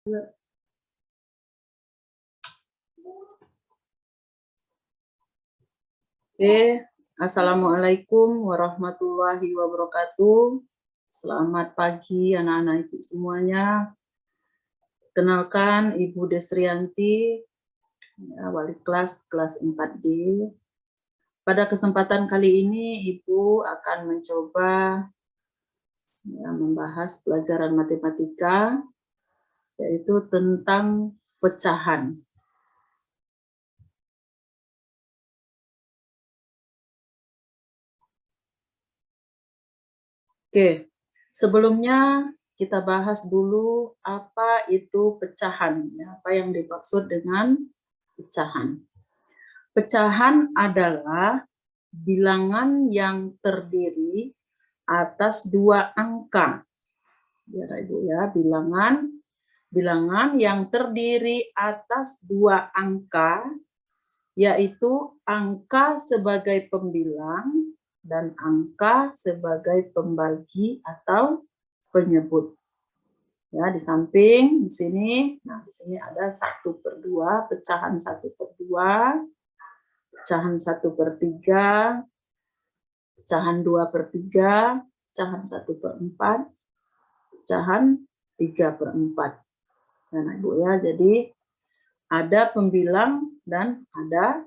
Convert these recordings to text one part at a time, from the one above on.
Oke, Assalamualaikum warahmatullahi wabarakatuh. Selamat pagi anak-anak ibu semuanya. Kenalkan Ibu Desrianti, ya, wali kelas 4D. Pada kesempatan kali ini Ibu akan mencoba membahas pelajaran matematika, yaitu tentang pecahan. Oke, sebelumnya kita bahas dulu apa itu pecahan, apa yang dimaksud dengan pecahan. Pecahan adalah bilangan yang terdiri atas dua angka. Ya, Ibu ya, bilangan yang terdiri atas dua angka, yaitu angka sebagai pembilang dan angka sebagai pembagi atau penyebut. Ya, di samping di sini, nah di sini ada 1/2, pecahan 1/2, pecahan 1/3, pecahan 2/3, pecahan 1/4, pecahan 3/4. Nah, Ibu ya, jadi ada pembilang dan ada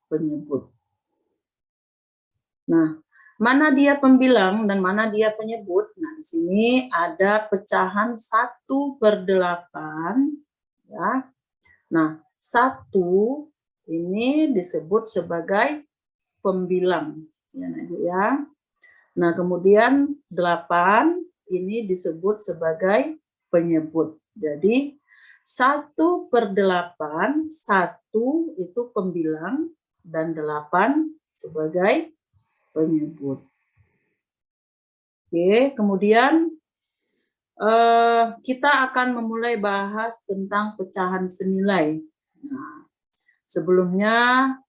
penyebut. Nah, mana dia pembilang dan mana dia penyebut? Nah, di sini ada pecahan 1/8, ya. Nah, 1 ini disebut sebagai pembilang, ya, Ibu ya. Nah, kemudian 8 ini disebut sebagai penyebut. Jadi 1/8, 1 itu pembilang dan 8 sebagai penyebut. Oke, kemudian kita akan memulai bahas tentang pecahan senilai. Nah, sebelumnya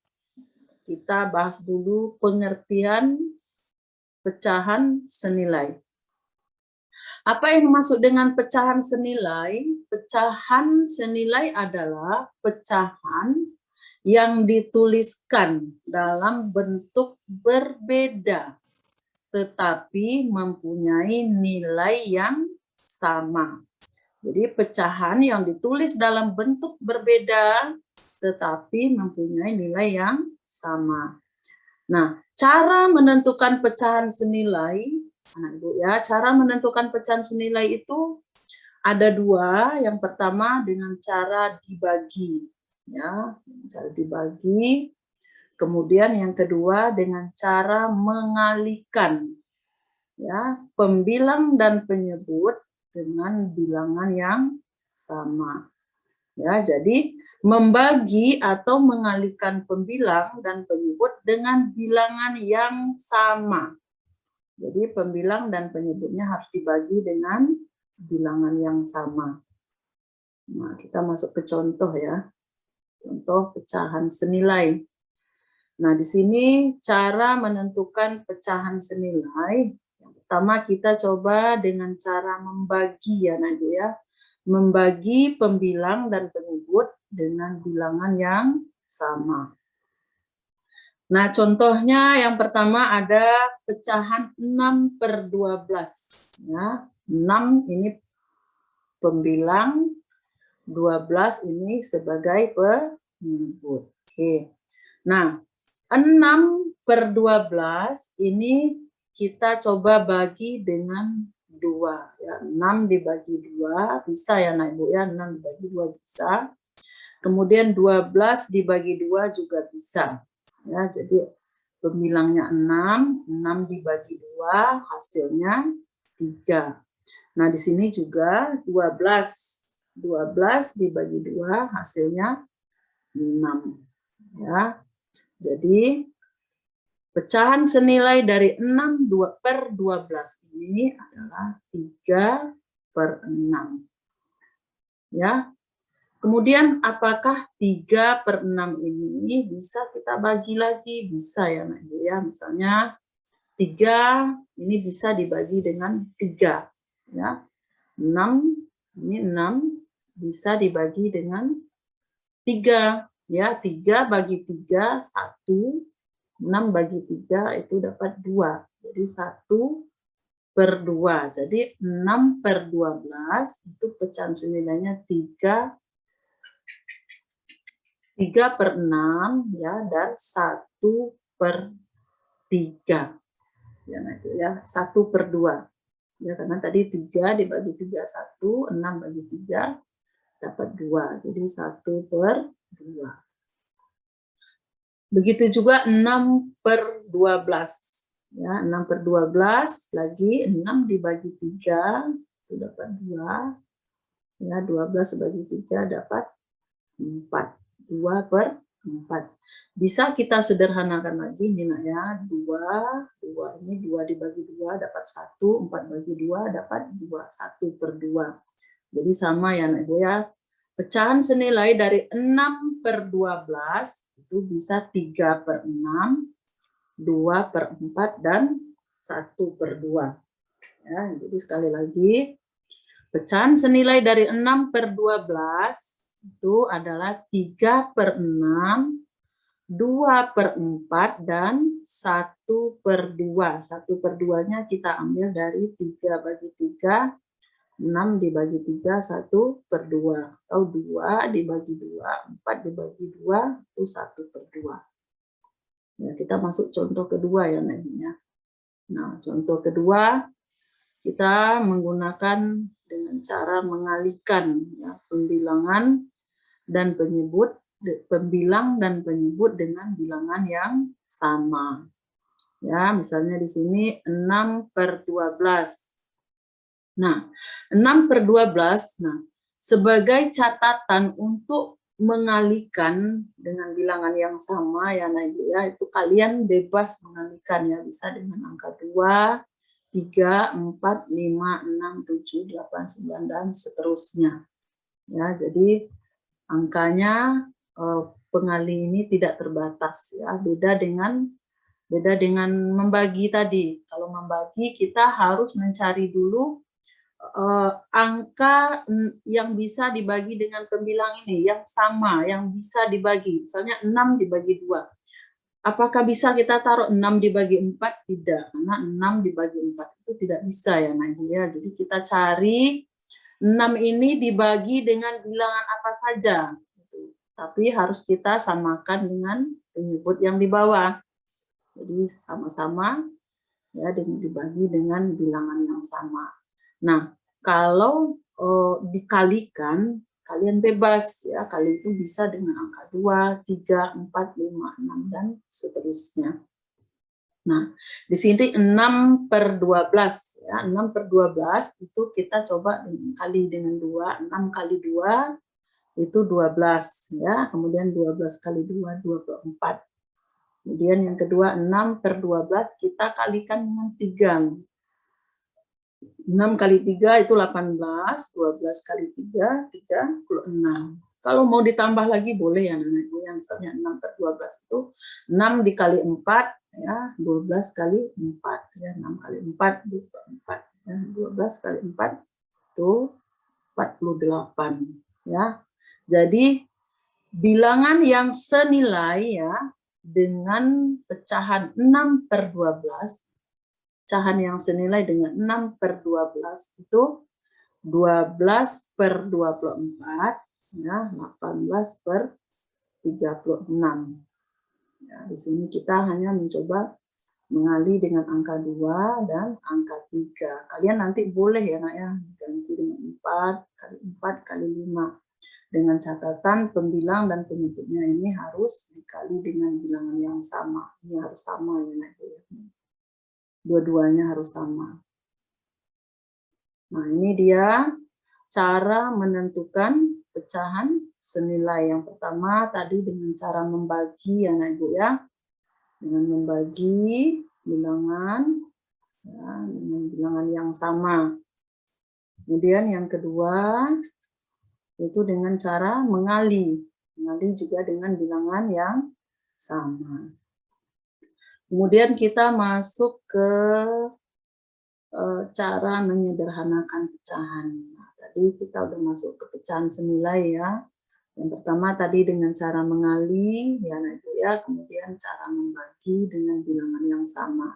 kita bahas dulu pengertian pecahan senilai. Apa yang dimaksud dengan pecahan senilai? Pecahan senilai adalah pecahan yang dituliskan dalam bentuk berbeda, tetapi mempunyai nilai yang sama. Jadi pecahan yang ditulis dalam bentuk berbeda, tetapi mempunyai nilai yang sama. Nah, cara menentukan pecahan senilai, Ibu ya, cara menentukan pecahan senilai itu ada dua. Yang pertama dengan cara dibagi, ya, cara dibagi. Kemudian yang kedua dengan cara mengalihkan, ya, pembilang dan penyebut dengan bilangan yang sama. Ya, jadi membagi atau mengalihkan pembilang dan penyebut dengan bilangan yang sama. Jadi pembilang dan penyebutnya harus dibagi dengan bilangan yang sama. Nah, kita masuk ke contoh ya. Contoh pecahan senilai. Nah, di sini cara menentukan pecahan senilai. Yang pertama kita coba dengan cara membagi ya, Ibu ya. Membagi pembilang dan penyebut dengan bilangan yang sama. Nah, contohnya yang pertama ada pecahan 6/12. Ya. 6 ini pembilang, 12 ini sebagai penyebut. Oke. Nah, 6/12 ini kita coba bagi dengan 2. Ya, 6 dibagi 2 bisa ya, Ibu ya, 6 dibagi 2 bisa. Kemudian 12 dibagi 2 juga bisa. Ya, jadi pembilangnya 6, 6 dibagi 2 hasilnya 3. Nah, di sini juga 12. 12 dibagi 2 hasilnya 6. Ya. Jadi pecahan senilai dari 6/12 ini adalah 3/6. Ya. Kemudian apakah 3/6 ini bisa kita bagi lagi? Bisa ya, Ibu ya. Misalnya 3 ini bisa dibagi dengan 3. Ya. 6 ini 6 bisa dibagi dengan 3. Ya, 3 bagi 3, 1. 6 bagi 3 itu dapat 2. Jadi 1/2. Jadi 6/12 itu pecahan senilainya 3/6 ya, dan 1/3. Ya, nah itu ya, 1/2. Ya, karena tadi 3 dibagi 3, 1, 6 bagi 3 dapat 2. Jadi 1/2. Begitu juga 6/12. Ya, 6/12 lagi 6 dibagi 3 itu dapat 2. Ya, 12 bagi 3 dapat 4. 2/4. Bisa kita sederhanakan lagi ini nak ya. 2 ini 2 dibagi 2 dapat 1, 4 bagi 2 dapat 2, 1/2. Jadi sama ya nak Ibu ya. Pecahan senilai dari 6/12 itu bisa 3/6, 2/4, dan 1/2. Ya, jadi sekali lagi, pecahan senilai dari 6/12 itu adalah 3/6, 2/4, dan 1/2. 1/2-nya kita ambil dari 3 bagi 3, 6 dibagi 3, 1/2. Atau 2 dibagi 2, 4 dibagi 2, itu 1/2. Ya, kita masuk contoh kedua ya nantinya. Nah, contoh kedua kita menggunakan dengan cara mengalihkan ya, pembilang dan penyebut dengan bilangan yang sama. Ya, misalnya di sini 6/12. Nah, 6/12, nah, sebagai catatan untuk mengalihkan dengan bilangan yang sama ya Nah Ibu ya, itu kalian bebas mengalihkan ya, bisa dengan angka 2, 3, 4, 5, 6, 7, 8, 9, dan seterusnya. Ya, jadi angkanya pengalih ini tidak terbatas ya, beda dengan membagi tadi. Kalau membagi kita harus mencari dulu angka yang bisa dibagi dengan pembilang ini, yang sama, yang bisa dibagi. Misalnya 6 dibagi 2. Apakah bisa kita taruh 6 dibagi 4? Tidak, karena 6 dibagi 4 itu tidak bisa ya Nah ya. Jadi kita cari 6 ini dibagi dengan bilangan apa saja. Tapi harus kita samakan dengan penyebut yang di bawah. Jadi sama-sama ya dibagi dengan bilangan yang sama. Nah, kalau dikalikan, kalian bebas ya, kali itu bisa dengan angka 2, 3, 4, 5, 6, dan seterusnya. Nah, di sini 6/12 ya, 6/12 itu kita coba kali dengan 2, 6 kali 2 itu 12 ya, kemudian 12 kali 2, 24. Kemudian yang kedua 6/12 kita kalikan dengan 3. 6 kali 3 itu 18, 12 kali 3, 36. Kalau mau ditambah lagi boleh ya Nenek yang misalnya 6/12 itu 6 dikali 4 ya, 12 kali 4 ya, 6 kali 4 24 ya, 12 kali 4 itu 48 ya. Jadi bilangan yang senilai ya dengan pecahan 6/12, pecahan yang senilai dengan 6/12 itu 12/24 ya, 18/36. Ya, di sini kita hanya mencoba mengalih dengan angka 2 dan angka 3. Kalian nanti boleh ya Nak ya, ganti dengan 4 kali 4 kali 5. Dengan catatan pembilang dan penyebutnya ini harus dikali dengan bilangan yang sama. Ini harus sama ya Nak ya. Dua-duanya harus sama. Nah, ini dia cara menentukan pecahan senilai. Yang pertama tadi dengan cara membagi ya Nak Ibu ya. Dengan membagi bilangan ya, dengan bilangan yang sama. Kemudian yang kedua itu dengan cara mengalih. Mengalih juga dengan bilangan yang sama. Kemudian kita masuk ke cara menyederhanakan pecahan. Nah, berarti kita udah masuk ke pecahan senilai ya. Yang pertama tadi dengan cara mengali, ya nah itu ya, kemudian cara membagi dengan bilangan yang sama.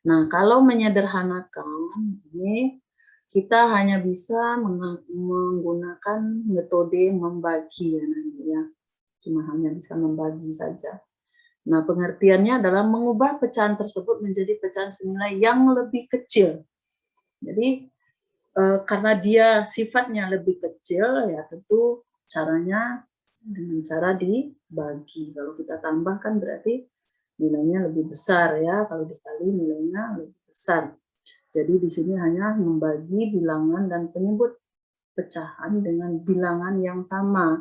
Nah, kalau menyederhanakan, ini kita hanya bisa menggunakan metode membagi ya, nanti ya. Cuma hanya bisa membagi saja. Nah, pengertiannya adalah mengubah pecahan tersebut menjadi pecahan senilai yang lebih kecil. Jadi, karena dia sifatnya lebih kecil, ya tentu caranya dengan cara dibagi. Kalau kita tambahkan berarti nilainya lebih besar ya, kalau dikali nilainya lebih besar. Jadi di sini hanya membagi bilangan dan penyebut pecahan dengan bilangan yang sama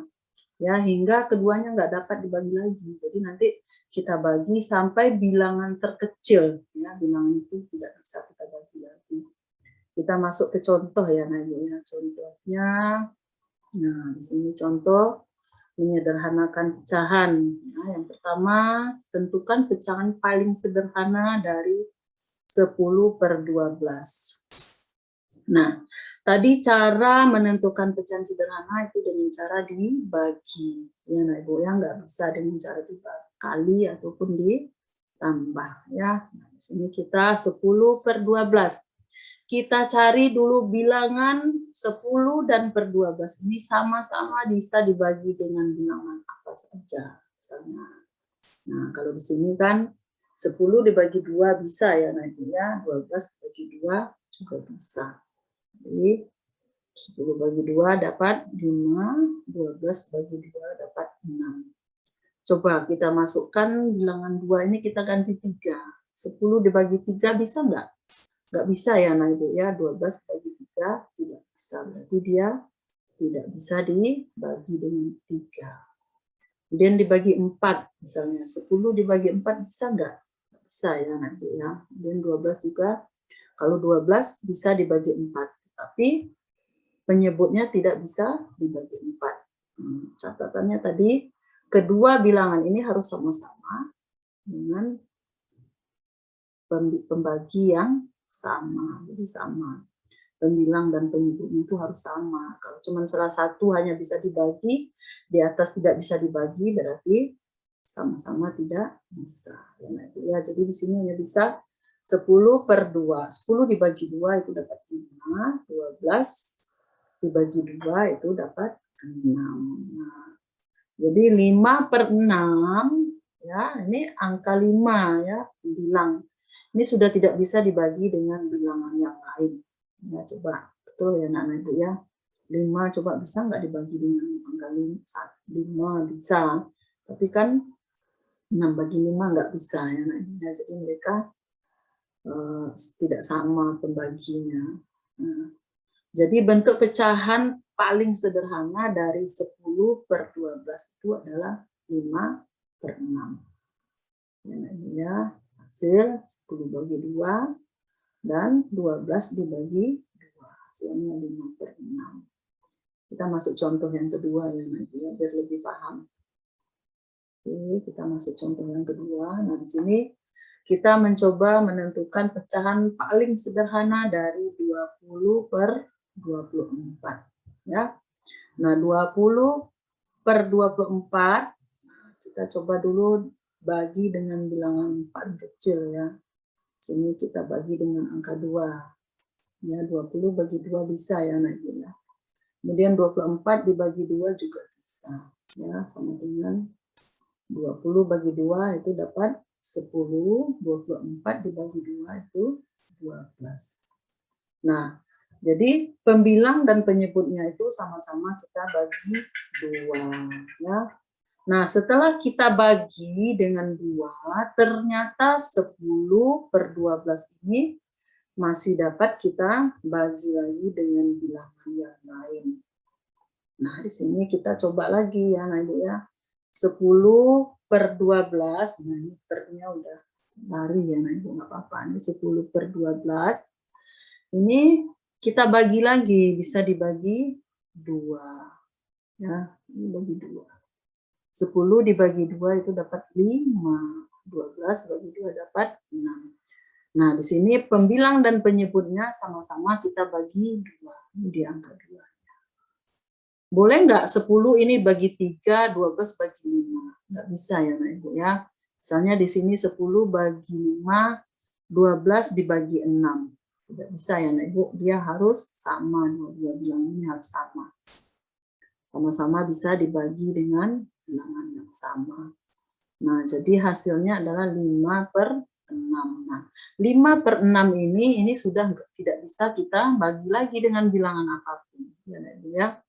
ya, hingga keduanya nggak dapat dibagi lagi. Jadi nanti kita bagi sampai bilangan terkecil ya, bilangan itu tidak bisa kita bagi lagi. Kita masuk ke contoh ya, nah ya contohnya. Nah, di sini contoh menyederhanakan pecahan. Nah, yang pertama, tentukan pecahan paling sederhana dari 10/12. Nah, tadi cara menentukan pecahan sederhana itu dengan cara dibagi. Ya, nah, Ibu ya, nggak bisa dengan cara dikali ataupun ditambah. Ya, nah, di sini kita 10/12. Kita cari dulu bilangan 10 dan per 12 ini sama-sama bisa dibagi dengan bilangan apa saja misalnya. Nah, kalau di sini kan 10 dibagi 2 bisa ya nantinya, 12 dibagi 2 juga bisa. Jadi 10 bagi 2 dapat 5, 12 bagi 2 dapat 6. Coba kita masukkan bilangan 2 ini kita ganti 3. 10 dibagi 3 bisa enggak? Nggak bisa ya nah Ibu ya, 12 bagi 3 tidak bisa, berarti dia tidak bisa dibagi dengan 3. Kemudian dibagi 4 misalnya, 10 dibagi 4 bisa nggak? Nggak bisa ya nanti ya. Kemudian 12 juga, kalau 12 bisa dibagi 4, tapi penyebutnya tidak bisa dibagi 4. Catatannya tadi, kedua bilangan ini harus sama-sama dengan pembagi yang sama, jadi sama. Pembilang dan penyebutnya itu harus sama. Kalau cuma salah satu hanya bisa dibagi, di atas tidak bisa dibagi, berarti sama-sama tidak bisa. Ya, jadi di sini hanya bisa 10/2. 10 dibagi 2 itu dapat 5, 12 dibagi 2 itu dapat 6. Nah, jadi 5/6, ya, ini angka 5 ya, bilang. Ini sudah tidak bisa dibagi dengan bilangan yang lain. Ya, coba betul ya anak-anak Ibu ya. 5 coba bisa nggak dibagi dengan angka 5? Bisa. Tapi kan 6 bagi 5 nggak bisa ya anak-anak. Jadi mereka tidak sama pembaginya. Nah, jadi bentuk pecahan paling sederhana dari 10/12 itu adalah 5/6. Ya, hasil 10 bagi 2 dan 12 dibagi 2, hasilnya 5/6. Kita masuk contoh yang kedua ya nanti ya, biar lebih paham. Oke, kita masuk contoh yang kedua. Nah, di sini kita mencoba menentukan pecahan paling sederhana dari 20/24 ya. Nah, 20/24 kita coba dulu bagi dengan bilangan paling kecil ya. Sini kita bagi dengan angka 2. Ya, 20 bagi 2 bisa ya nanti ya. Kemudian 24 dibagi 2 juga bisa. Ya, sama dengan 20 bagi 2 itu dapat 10, 24 dibagi 2 itu 12. Nah, jadi pembilang dan penyebutnya itu sama-sama kita bagi 2 ya. Nah, setelah kita bagi dengan 2, ternyata 10/12 ini masih dapat kita bagi lagi dengan bilangan yang lain. Nah, di sini kita coba lagi ya, nah Ibu ya. 10/12, nah ini pernya udah lari ya, nah Ibu nggak apa-apa. Ini 10/12. Ini kita bagi lagi, bisa dibagi 2. Ya, ini bagi 2. 10 dibagi 2 itu dapat 5. 12 bagi 2 dapat 6. Nah, di sini pembilang dan penyebutnya sama-sama kita bagi 2. Ini di angka 2. Boleh nggak 10 ini bagi 3, 12 bagi 5? Nggak bisa ya, Nak Ibu ya. Misalnya di sini 10 bagi 5, 12 dibagi 6. Tidak bisa ya, Nak Ibu. Dia harus sama, dua bilangan ini harus sama. Sama-sama bisa dibagi dengan bilangan yang sama. Nah, jadi hasilnya adalah 5/6. Nah, 5/6 ini sudah tidak bisa kita bagi lagi dengan bilangan apapun. Ya, Nak Ibu ya.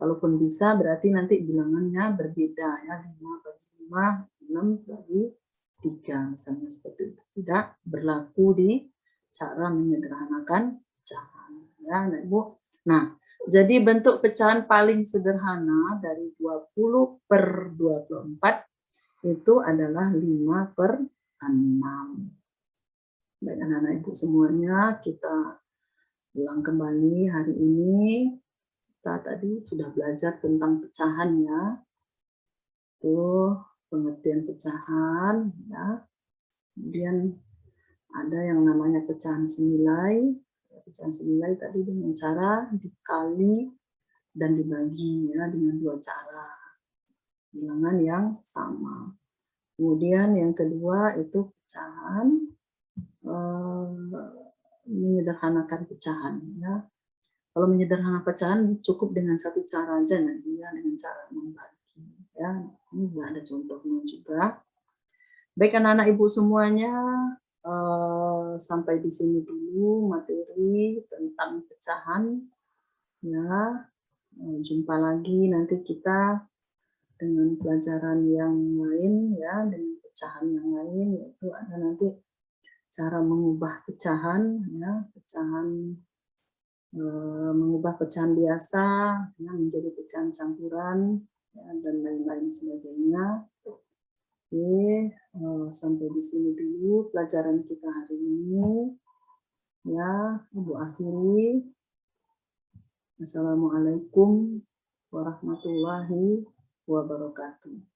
Kalaupun bisa berarti nanti bilangannya berbeda ya, 5 bagi 5, 6 bagi 3 misalnya seperti itu. Tidak berlaku di cara menyederhanakan pecahan ya, Nah Ibu. Nah, jadi bentuk pecahan paling sederhana dari 20/24 itu adalah 5/6. Baik anak-anak Ibu semuanya, kita ulang kembali hari ini. Kita tadi sudah belajar tentang pecahan ya. Tuh, pengertian pecahan ya. Kemudian ada yang namanya pecahan senilai. Pecahan senilai tadi dengan cara dikali dan dibagi ya dengan dua cara. Bilangan yang sama. Kemudian yang kedua itu pecahan menyederhanakan pecahan ya. Kalau menyederhanakan pecahan cukup dengan satu cara aja nanti ya, dengan cara membagi ya. Ini juga ada contohnya juga. Baik anak-anak Ibu semuanya, sampai di sini dulu materi tentang pecahan ya. Jumpa lagi nanti kita dengan pelajaran yang lain ya, dengan pecahan yang lain, yaitu ada nanti cara mengubah pecahan ya, mengubah pecahan biasa ya, menjadi pecahan campuran ya, dan lain-lain sebagainya. Oke, sampai di sini dulu pelajaran kita hari ini. Ya, Ibu akhiri. Assalamualaikum warahmatullahi wabarakatuh.